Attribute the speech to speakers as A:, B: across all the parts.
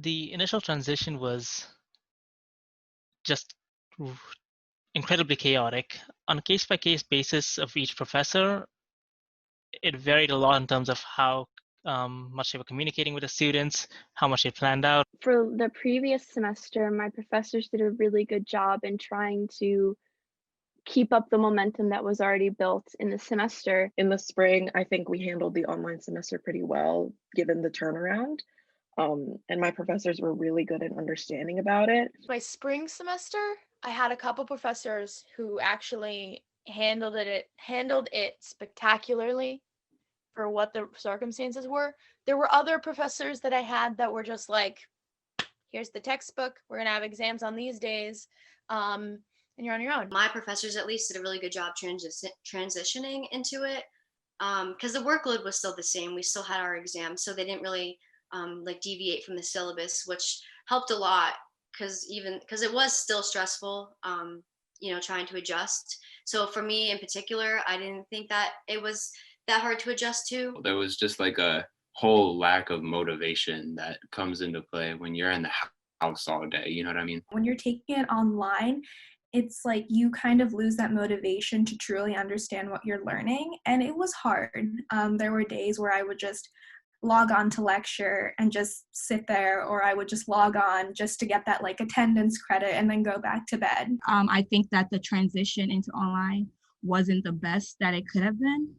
A: The initial transition was just r- incredibly chaotic. On a case-by-case basis of each professor, it varied a lot in terms of how much they were communicating with the students, how much they planned out.
B: For the previous semester, my professors did a really good job in trying to keep up the momentum that was already built in the semester.
C: In the spring, I think we handled the online semester pretty well, given the turnaround. And my professors were really good at understanding about it.
D: My spring semester, I had a couple professors who actually handled it spectacularly for what the circumstances were. There were other professors that I had that were just like, here's the textbook, we're gonna have exams on these days, and you're on your own.
E: My professors at least did a really good job transitioning into it, because the workload was still the same. We still had our exams, so they didn't really like deviate from the syllabus, which helped a lot because it was still stressful, trying to adjust. So for me in particular, I didn't think that it was that hard to adjust to.
F: There was just like a whole lack of motivation that comes into play when you're in the house all day. You know what I mean?
G: When you're taking it online, it's like you kind of lose that motivation to truly understand what you're learning. And it was hard. There were days where I would just log on to lecture and just sit there, or I would just log on just to get that like attendance credit and then go back to bed.
H: I think that the transition into online wasn't the best that it could have been.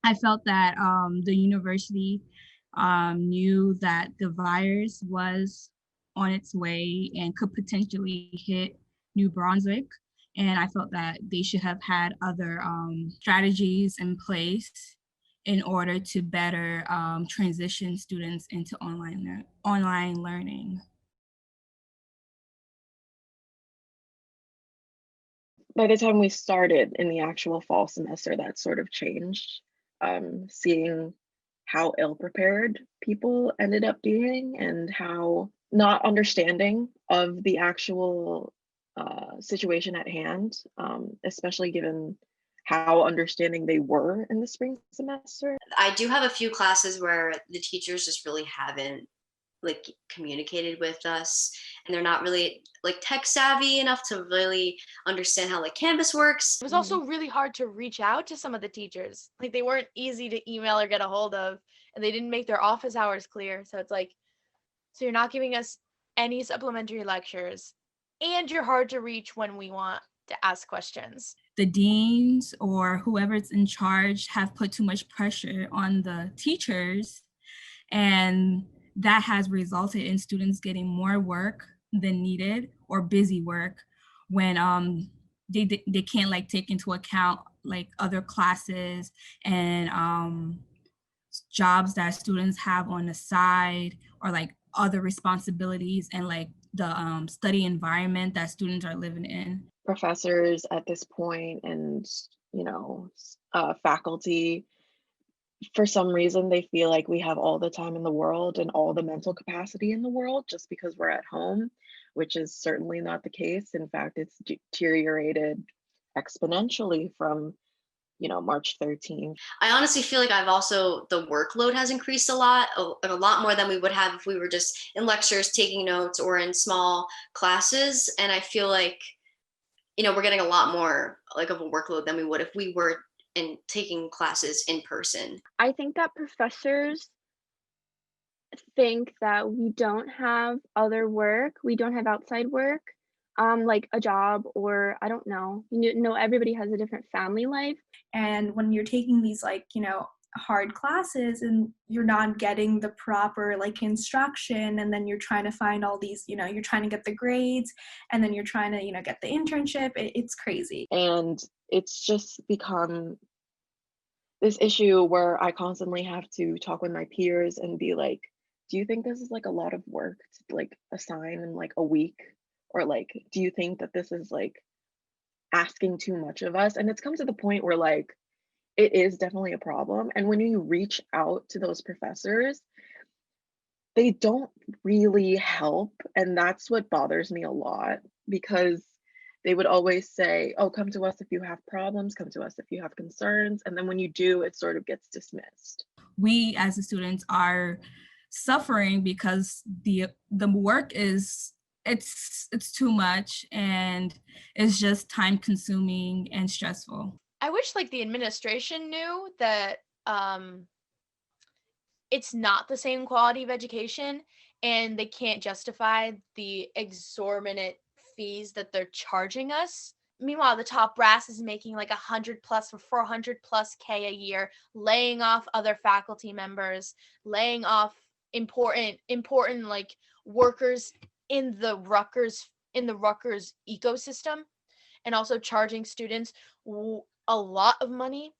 H: I felt that the university knew that the virus was on its way and could potentially hit New Brunswick. And I felt that they should have had other strategies in place in order to better transition students into online learning.
C: By the time we started in the actual fall semester, that sort of changed. Seeing how ill-prepared people ended up being and how not understanding of the actual situation at hand, especially given how understanding they were in the spring semester.
E: I do have a few classes where the teachers just really haven't like communicated with us, and they're not really like tech savvy enough to really understand how like Canvas works.
D: It was also really hard to reach out to some of the teachers. Like they weren't easy to email or get a hold of, and they didn't make their office hours clear. So it's like, so you're not giving us any supplementary lectures, and you're hard to reach when we want to ask questions.
H: The deans or whoever's in charge have put too much pressure on the teachers, and that has resulted in students getting more work than needed or busy work when they can't like take into account like other classes and jobs that students have on the side, or like other responsibilities and like the study environment that students are living in.
C: Professors at this point and faculty, for some reason they feel like we have all the time in the world and all the mental capacity in the world just because we're at home, which is certainly not the case. In fact, it's deteriorated exponentially from March 13th.
E: I honestly feel like the workload has increased a lot more than we would have if we were just in lectures taking notes or in small classes. And I feel like, we're getting a lot more like of a workload than we would if we were taking classes in person.
B: I think that professors think that we don't have other work, we don't have outside work, like a job, or I don't know. Everybody has a different family life.
G: And when you're taking these hard classes and you're not getting the proper instruction, and then you're trying to find all these, you're trying to get the grades, and then you're trying to, get the internship, it's crazy.
C: And it's just become this issue where I constantly have to talk with my peers and be like, do you think this is a lot of work to assign in a week? Or do you think that this is asking too much of us? And it's come to the point where it is definitely a problem. And when you reach out to those professors, they don't really help. And that's what bothers me a lot, because they would always say, oh, come to us if you have problems, come to us if you have concerns. And then when you do, it sort of gets dismissed.
H: We as the students are suffering because the work is it's too much and it's just time consuming and stressful.
D: I wish like the administration knew that it's not the same quality of education and they can't justify the exorbitant fees that they're charging us. Meanwhile, the top brass is making like 100 plus or 400 plus K a year, laying off other faculty members, laying off important like workers in the Rutgers ecosystem, and also charging students a lot of money.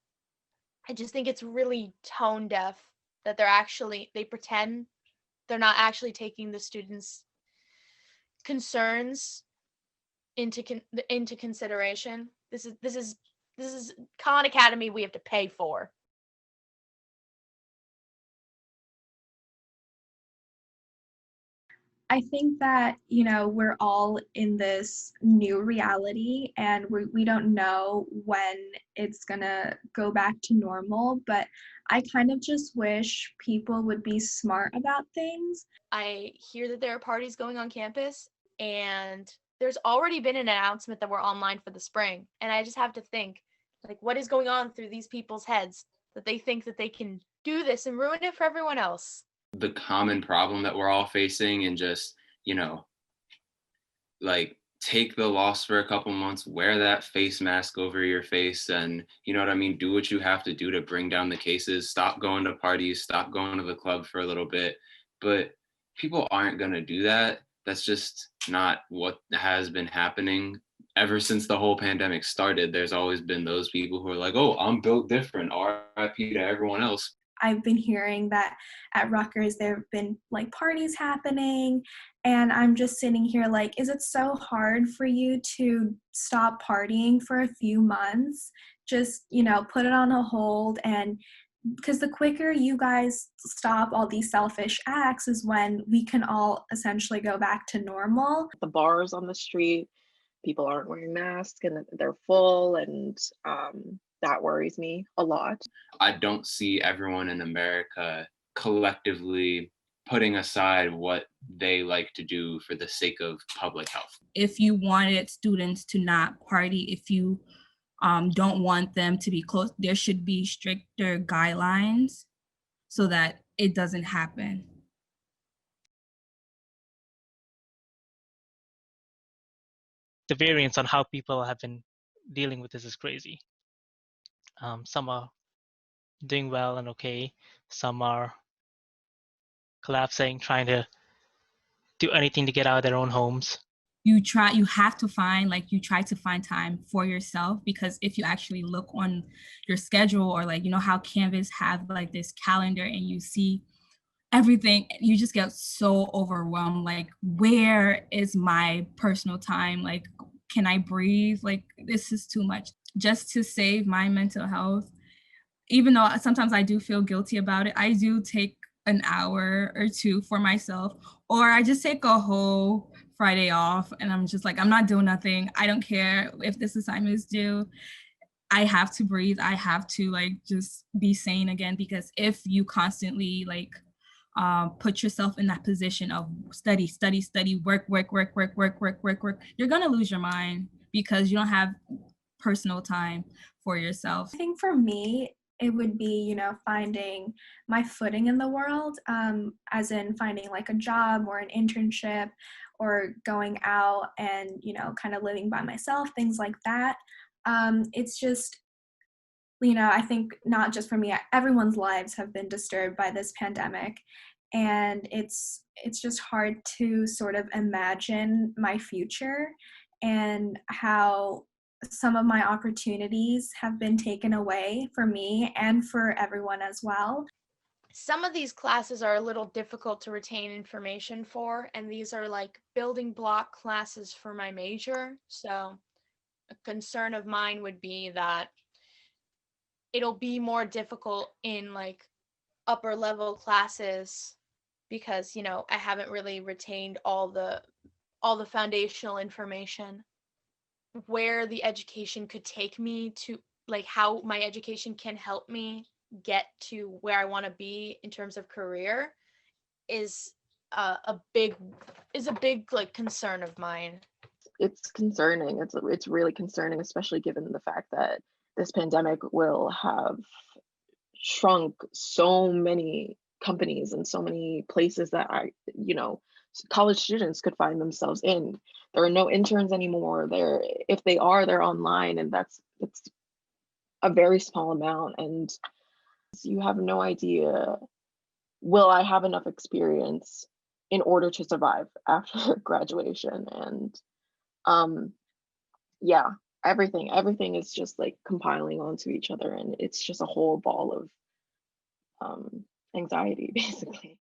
D: I just think it's really tone deaf that they pretend they're not actually taking the students' concerns into consideration. This is Khan Academy we have to pay for.
G: I think that, we're all in this new reality and we don't know when it's gonna go back to normal, but I kind of just wish people would be smart about things.
D: I hear that there are parties going on campus and there's already been an announcement that we're online for the spring. And I just have to think, like, what is going on through these people's heads that they think that they can do this and ruin it for everyone else?
F: The common problem that we're all facing, and just, like, take the loss for a couple months, wear that face mask over your face, and you know what I mean, do what you have to do to bring down the cases, stop going to parties, stop going to the club for a little bit. But people aren't going to do that. That's just not what has been happening ever since the whole pandemic started. There's always been those people who are like, oh, I'm built different, RIP to everyone else.
G: I've been hearing that at Rutgers there have been like parties happening, and I'm just sitting here like, is it so hard for you to stop partying for a few months? Just, put it on a hold, and because the quicker you guys stop all these selfish acts is when we can all essentially go back to normal.
C: The bars on the street, people aren't wearing masks and they're full, and that worries me a lot.
F: I don't see everyone in America collectively putting aside what they like to do for the sake of public health.
H: If you wanted students to not party, if you don't want them to be close, there should be stricter guidelines so that it doesn't happen.
A: The variance on how people have been dealing with this is crazy. Some are doing well and okay. Some are collapsing, trying to do anything to get out of their own homes.
H: You try to find time for yourself, because if you actually look on your schedule, or like, how Canvas have like this calendar and you see everything, you just get so overwhelmed. Like, where is my personal time? Like, can I breathe? Like, this is too much. Just to save my mental health, even though sometimes I do feel guilty about it, I do take an hour or two for myself, or I just take a whole Friday off and I'm just like, I'm not doing nothing. I don't care if this assignment is due. I have to breathe. I have to like just be sane again, because if you constantly like put yourself in that position of study, work, you're gonna lose your mind because you don't have personal time for yourself.
G: I think for me, it would be, finding my footing in the world, as in finding like a job or an internship or going out and, kind of living by myself, things like that. It's just, I think not just for me, everyone's lives have been disturbed by this pandemic. And it's just hard to sort of imagine my future and how some of my opportunities have been taken away for me and for everyone as well.
D: Some of these classes are a little difficult to retain information for, and these are like building block classes for my major. So a concern of mine would be that it'll be more difficult in like upper level classes because, I haven't really retained all the foundational information. Where the education could take me to, like how my education can help me get to where I want to be in terms of career is a big like concern of mine.
C: It's concerning. It's really concerning, especially given the fact that this pandemic will have shrunk so many companies and so many places that college students could find themselves in. There are no interns anymore. If they are, they're online, and it's a very small amount, and you have no idea, will I have enough experience in order to survive after graduation? And yeah, everything is just like compiling onto each other, and it's just a whole ball of anxiety basically.